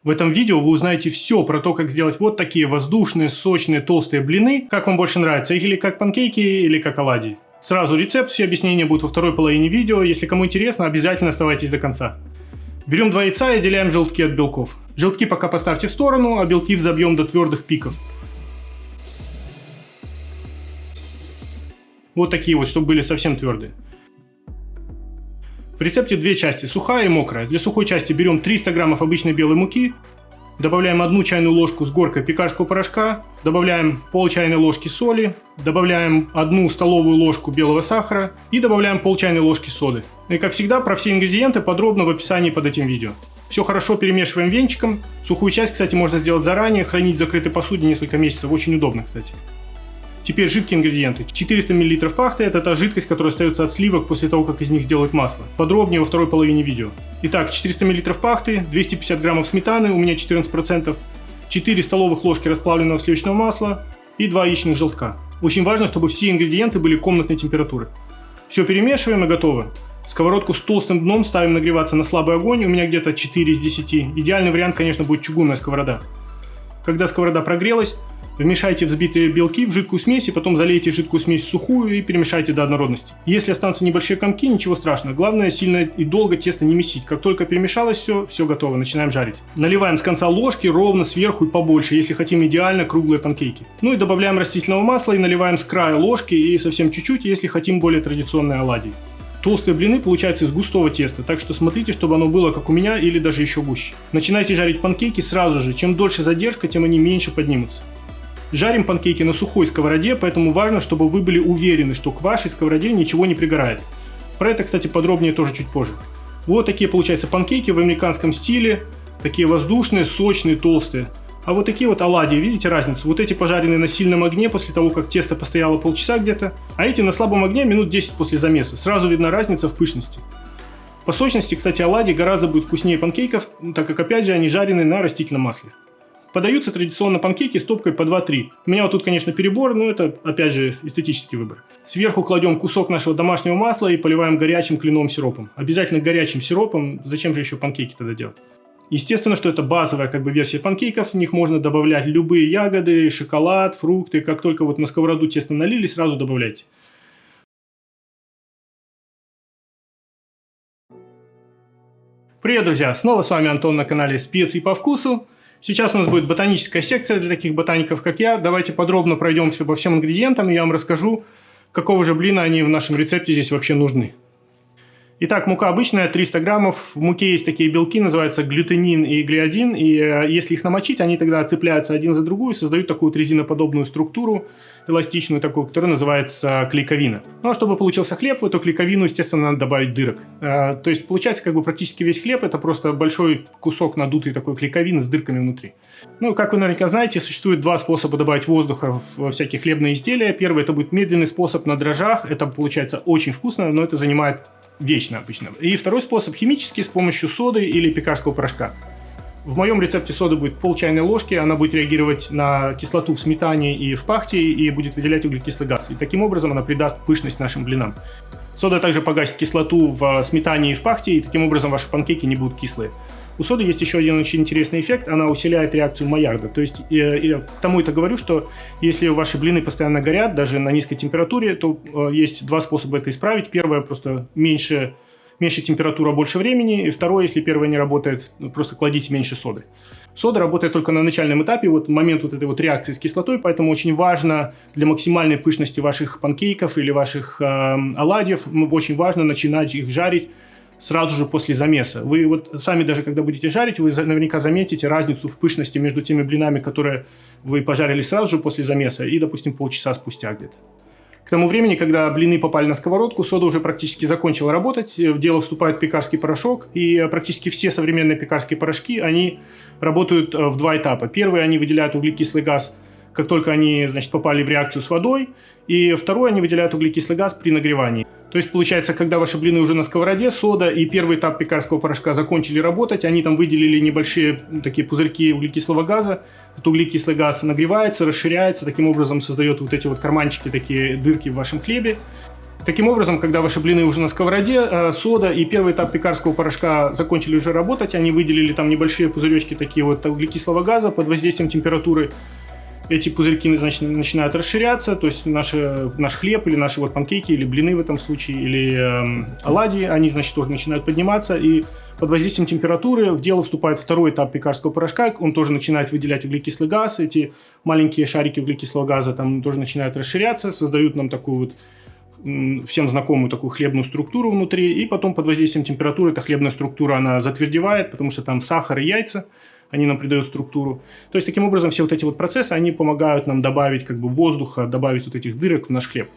В этом видео вы узнаете все про то, как сделать вот такие воздушные, сочные, толстые блины. Как вам больше нравится, или как панкейки, или как оладьи. Сразу рецепт, все объяснения будут во второй половине видео. Если кому интересно, обязательно оставайтесь до конца. Берем 2 яйца и отделяем желтки от белков. Желтки пока поставьте в сторону, а белки взобьем до твердых пиков. Вот такие вот, чтобы были совсем твердые. В рецепте 2 части, сухая и мокрая. Для сухой части берем 300 граммов обычной белой муки, добавляем 1 чайную ложку с горкой пекарского порошка, добавляем пол чайной ложки соли, добавляем 1 столовую ложку белого сахара и добавляем пол чайной ложки соды. И как всегда, про все ингредиенты подробно в описании под этим видео. Все хорошо перемешиваем венчиком. Сухую часть, кстати, можно сделать заранее, хранить в закрытой посуде несколько месяцев. Очень удобно, кстати. Теперь жидкие ингредиенты. 400 мл пахты – это та жидкость, которая остается от сливок после того, как из них сделают масло. Подробнее во второй половине видео. Итак, 400 мл пахты, 250 граммов сметаны, у меня 14%, 4 столовых ложки расплавленного сливочного масла и 2 яичных желтка. Очень важно, чтобы все ингредиенты были комнатной температуры. Все перемешиваем и готово. Сковородку с толстым дном ставим нагреваться на слабый огонь, у меня где-то 4 из 10. Идеальный вариант, конечно, будет чугунная сковорода. Когда сковорода прогрелась, вмешайте взбитые белки в жидкую смесь и потом залейте жидкую смесь в сухую и перемешайте до однородности. Если останутся небольшие комки, ничего страшного. Главное, сильно и долго тесто не месить. Как только перемешалось все готово, начинаем жарить. Наливаем с конца ложки ровно сверху и побольше, если хотим идеально круглые панкейки. Ну и добавляем растительного масла и наливаем с края ложки и совсем чуть-чуть, если хотим более традиционные оладьи. Толстые блины получаются из густого теста, так что смотрите, чтобы оно было как у меня или даже еще гуще. Начинайте жарить панкейки сразу же. Чем дольше задержка, тем они меньше поднимутся. Жарим панкейки на сухой сковороде, поэтому важно, чтобы вы были уверены, что к вашей сковороде ничего не пригорает. Про это, кстати, подробнее тоже чуть позже. Вот такие получаются панкейки в американском стиле. Такие воздушные, сочные, толстые. А вот такие вот оладьи, видите разницу? Вот эти пожаренные на сильном огне после того, как тесто постояло полчаса где-то. А эти на слабом огне минут 10 после замеса. Сразу видна разница в пышности. По сочности, кстати, оладьи гораздо будут вкуснее панкейков, так как, опять же, они жарены на растительном масле. Подаются традиционно панкейки стопкой по 2-3. У меня вот тут, конечно, перебор, но это, опять же, эстетический выбор. Сверху кладем кусок нашего домашнего масла и поливаем горячим кленовым сиропом. Обязательно горячим сиропом, зачем же еще панкейки тогда делать? Естественно, что это базовая версия панкейков, в них можно добавлять любые ягоды, шоколад, фрукты. Как только вот на сковороду тесто налили, сразу добавляйте. Привет, друзья! Снова с вами Антон на канале Специи по вкусу. Сейчас у нас будет ботаническая секция для таких ботаников, как я. Давайте подробно пройдемся по всем ингредиентам, и я вам расскажу, какого же блина они в нашем рецепте здесь вообще нужны. Итак, мука обычная, 300 граммов. В муке есть такие белки, называются глютенин и глиадин. И если их намочить, они тогда цепляются один за другую и создают такую вот резиноподобную структуру, эластичную такую, которая называется клейковина. Ну а чтобы получился хлеб, в эту клейковину, естественно, надо добавить дырок. То есть получается практически весь хлеб, это просто большой кусок надутой такой клейковины с дырками внутри. Ну, как вы наверняка знаете, существует 2 способа добавить воздуха во всякие хлебные изделия. Первый – это будет медленный способ на дрожжах. Это получается очень вкусно, но это занимает вечно обычно. И второй способ – химический, с помощью соды или пекарского порошка. В моем рецепте соды будет пол чайной ложки, она будет реагировать на кислоту в сметане и в пахте и будет выделять углекислый газ. И таким образом она придаст пышность нашим блинам. Сода также погасит кислоту в сметане и в пахте, и таким образом ваши панкейки не будут кислые. У соды есть еще один очень интересный эффект, она усиляет реакцию Маярда. То есть я к тому это говорю, что если ваши блины постоянно горят, даже на низкой температуре, то есть 2 способа это исправить. Первое, просто меньше температура, больше времени. И второе, если первое не работает, просто кладите меньше соды. Сода работает только на начальном этапе, вот в момент вот этой вот реакции с кислотой, поэтому очень важно для максимальной пышности ваших панкейков или ваших оладьев, очень важно начинать их жарить сразу же после замеса. Вы вот сами даже когда будете жарить, вы наверняка заметите разницу в пышности между теми блинами, которые вы пожарили сразу же после замеса и, допустим, полчаса спустя где-то. К тому времени, когда блины попали на сковородку, сода уже практически закончила работать, в дело вступает пекарский порошок, и практически все современные пекарские порошки, они работают в 2 этапа. Первый, они выделяют углекислый газ, как только они, попали в реакцию с водой, и второй, они выделяют углекислый газ при нагревании. То есть, получается, когда ваши блины уже на сковороде, сода и первый этап пекарского порошка закончили работать, они там выделили небольшие такие пузырьки углекислого газа. Этот углекислый газ нагревается, расширяется, таким образом создает вот эти вот карманчики, такие дырки в вашем хлебе. Таким образом, когда ваши блины уже на сковороде, сода и первый этап пекарского порошка закончили уже работать, они выделили там небольшие пузыречки такие вот углекислого газа под воздействием температуры. Эти пузырьки, значит, начинают расширяться, то есть наш хлеб или наши вот панкейки или блины в этом случае, или оладьи, они, значит, тоже начинают подниматься, и под воздействием температуры в дело вступает второй этап пекарского порошка, он тоже начинает выделять углекислый газ, эти маленькие шарики углекислого газа там тоже начинают расширяться, создают нам такую вот всем знакомую такую хлебную структуру внутри, и потом под воздействием температуры эта хлебная структура, она затвердевает, потому что там сахар и яйца, они нам придают структуру. То есть, таким образом, все вот эти вот процессы, они помогают нам добавить как бы воздуха, добавить вот этих дырок в наш хлеб.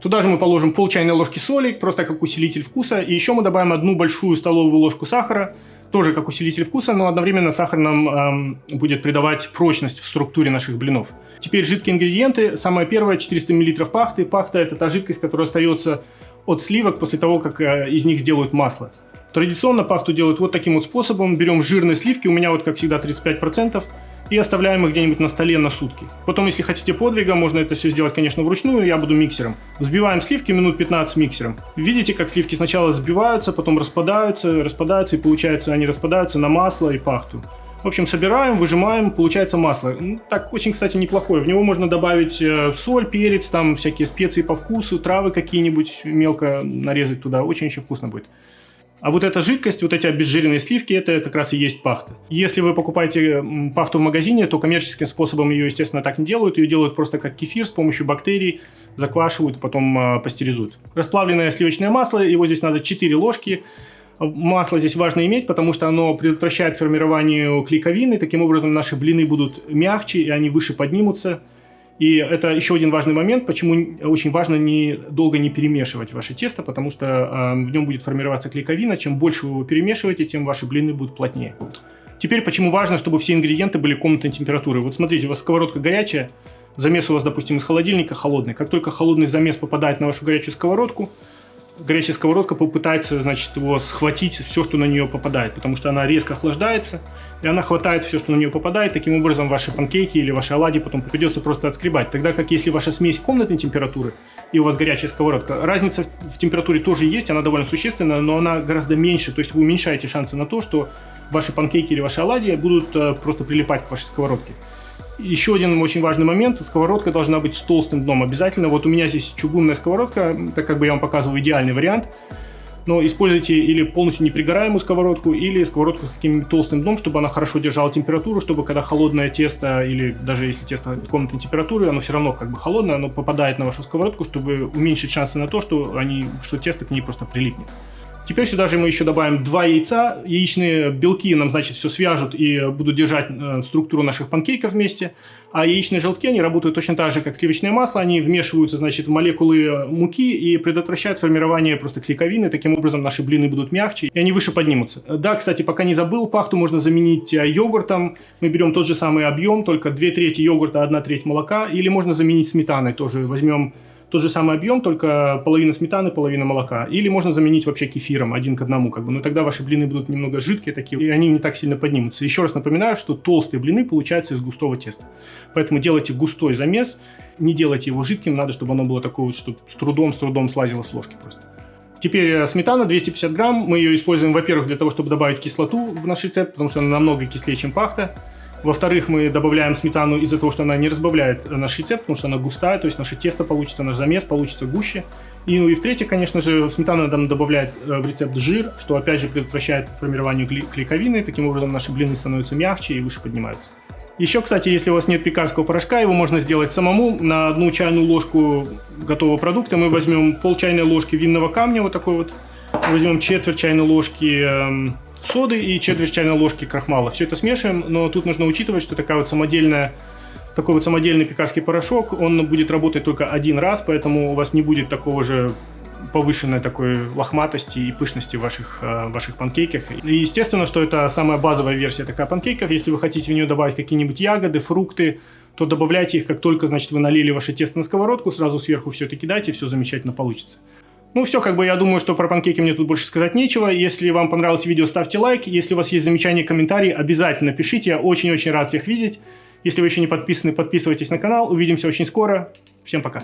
Туда же мы положим пол чайной ложки соли, просто как усилитель вкуса, и еще мы добавим 1 большую столовую ложку сахара, тоже как усилитель вкуса, но одновременно сахар нам будет придавать прочность в структуре наших блинов. Теперь жидкие ингредиенты. Самое первое — 400 мл пахты. Пахта — это та жидкость, которая остается от сливок после того, как из них сделают масло. Традиционно пахту делают вот таким вот способом. Берем жирные сливки, у меня вот как всегда 35%, и оставляем их где-нибудь на столе на сутки. Потом, если хотите подвига, можно это все сделать, конечно, вручную, я буду миксером. Взбиваем сливки минут 15 миксером. Видите, как сливки сначала взбиваются, потом распадаются, и получается они распадаются на масло и пахту. В общем, собираем, выжимаем, получается масло. Так, очень, кстати, неплохое. В него можно добавить соль, перец, там всякие специи по вкусу, травы какие-нибудь мелко нарезать туда. Очень-очень вкусно будет. А вот эта жидкость, вот эти обезжиренные сливки, это как раз и есть пахта. Если вы покупаете пахту в магазине, то коммерческим способом ее, естественно, так не делают. Ее делают просто как кефир с помощью бактерий, заквашивают, потом пастеризуют. Расплавленное сливочное масло, его здесь надо 4 ложки. Масло здесь важно иметь, потому что оно предотвращает формирование клейковины. Таким образом, наши блины будут мягче, и они выше поднимутся. И это еще один важный момент, почему очень важно долго не перемешивать ваше тесто, потому что в нем будет формироваться клейковина. Чем больше вы его перемешиваете, тем ваши блины будут плотнее. Теперь, почему важно, чтобы все ингредиенты были комнатной температуры. Вот смотрите, у вас сковородка горячая, замес у вас, допустим, из холодильника холодный. Как только холодный замес попадает на вашу горячую сковородку, горячая сковородка попытается, значит, его схватить все, что на нее попадает, потому что она резко охлаждается, и она хватает все, что на нее попадает. Таким образом, ваши панкейки или ваши оладьи потом придется просто отскребать. Тогда как если ваша смесь комнатной температуры и у вас горячая сковородка, разница в температуре тоже есть, она довольно существенная, но она гораздо меньше, то есть вы уменьшаете шансы на то, что ваши панкейки или ваши оладьи будут просто прилипать к вашей сковородке. Еще один очень важный момент. Сковородка должна быть с толстым дном обязательно. Вот у меня здесь чугунная сковородка, так как бы я вам показываю идеальный вариант. Но используйте или полностью непригораемую сковородку, или сковородку с каким-нибудь толстым дном, чтобы она хорошо держала температуру, чтобы когда холодное тесто, или даже если тесто комнатной температуры, оно все равно как бы холодное, оно попадает на вашу сковородку, чтобы уменьшить шансы на то, что тесто к ней просто прилипнет. Теперь сюда же мы еще добавим 2 яйца. Яичные белки нам, значит, все свяжут и будут держать структуру наших панкейков вместе. А яичные желтки, они работают точно так же, как сливочное масло. Они вмешиваются, значит, в молекулы муки и предотвращают формирование просто клейковины. Таким образом, наши блины будут мягче, и они выше поднимутся. Да, кстати, пока не забыл, пахту можно заменить йогуртом. Мы берем тот же самый объем, только 2/3 йогурта, 1/3 молока. Или можно заменить сметаной. Тоже возьмем тот же самый объем, только половина сметаны, половина молока. Или можно заменить вообще кефиром 1 к 1, как бы. Но тогда ваши блины будут немного жидкие такие, и они не так сильно поднимутся. Еще раз напоминаю, что толстые блины получаются из густого теста. Поэтому делайте густой замес, не делайте его жидким, надо, чтобы оно было такое вот, чтобы с трудом слазило с ложки просто. Теперь сметана 250 грамм. Мы ее используем, во-первых, для того, чтобы добавить кислоту в наш рецепт, потому что она намного кислее, чем пахта. Во-вторых, мы добавляем сметану из-за того, что она не разбавляет наш рецепт, потому что она густая, то есть наше тесто получится, наш замес получится гуще. И в-третьих, конечно же, сметана нам добавляет в рецепт жир, что опять же предотвращает формирование клейковины. Таким образом, наши блины становятся мягче и выше поднимаются. Еще, кстати, если у вас нет пекарского порошка, его можно сделать самому. На 1 чайную ложку готового продукта мы возьмем пол чайной ложки винного камня, вот такой вот. Возьмем четверть чайной ложки соды и четверть чайной ложки крахмала. Все это смешиваем, но тут нужно учитывать, что такой вот самодельный пекарский порошок, он будет работать только один раз, поэтому у вас не будет такого же повышенной такой лохматости и пышности в ваших панкейках. И естественно, что это самая базовая версия такая панкейков. Если вы хотите в нее добавить какие-нибудь ягоды, фрукты, то добавляйте их, как только, значит, вы налили ваше тесто на сковородку, сразу сверху все это кидайте, все замечательно получится. Ну все, как бы я думаю, что про панкейки мне тут больше сказать нечего. Если вам понравилось видео, ставьте лайк. Если у вас есть замечания, комментарии, обязательно пишите. Я очень-очень рад всех видеть. Если вы еще не подписаны, подписывайтесь на канал. Увидимся очень скоро. Всем пока.